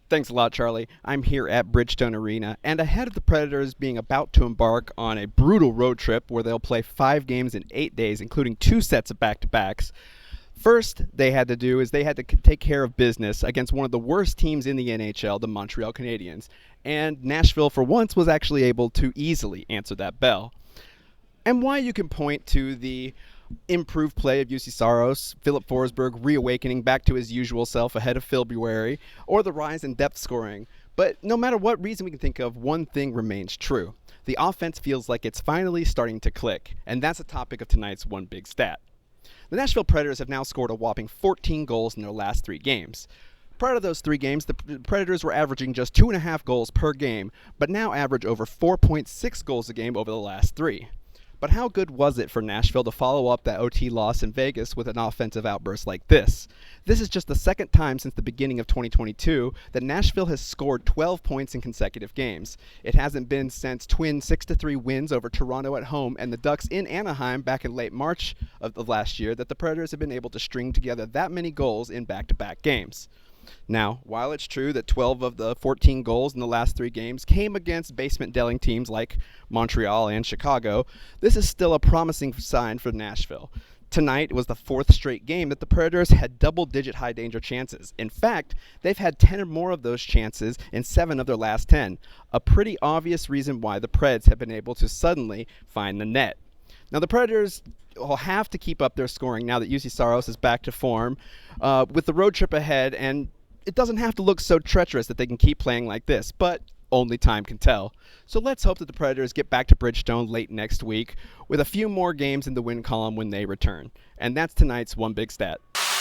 Thanks a lot, Charlie. I'm here at Bridgestone Arena, and ahead of the Predators being about to embark on a brutal road trip where they'll play 5 games in 8 days, including 2 sets of back-to-backs. First, they had to take care of business against one of the worst teams in the NHL, the Montreal Canadiens, and Nashville, for once, was actually able to easily answer that bell. And why you can point to the improved play of UC Saros, Philip Forsberg reawakening back to his usual self ahead of February, or the rise in depth scoring. But no matter what reason we can think of, one thing remains true. The offense feels like it's finally starting to click, and that's the topic of tonight's One Big Stat. The Nashville Predators have now scored a whopping 14 goals in their last 3 games. Prior to those 3 games, the Predators were averaging just 2.5 goals per game, but now average over 4.6 goals a game over the last 3. But how good was it for Nashville to follow up that OT loss in Vegas with an offensive outburst like this? This is just the second time since the beginning of 2022 that Nashville has scored 12 points in consecutive games. It hasn't been since Twins' 6-3 wins over Toronto at home and the Ducks in Anaheim back in late March of last year that the Predators have been able to string together that many goals in back-to-back games. Now, while it's true that 12 of the 14 goals in the last 3 games came against basement-dwelling teams like Montreal and Chicago, this is still a promising sign for Nashville. Tonight was the 4th straight game that the Predators had double-digit high-danger chances. In fact, they've had 10 or more of those chances in 7 of their last 10, a pretty obvious reason why the Preds have been able to suddenly find the net. Now, the Predators will have to keep up their scoring now that UC Saros is back to form with the road trip ahead, and it doesn't have to look so treacherous that they can keep playing like this, but only time can tell. So let's hope that the Predators get back to Bridgestone late next week with a few more games in the win column when they return. And that's tonight's One Big Stat.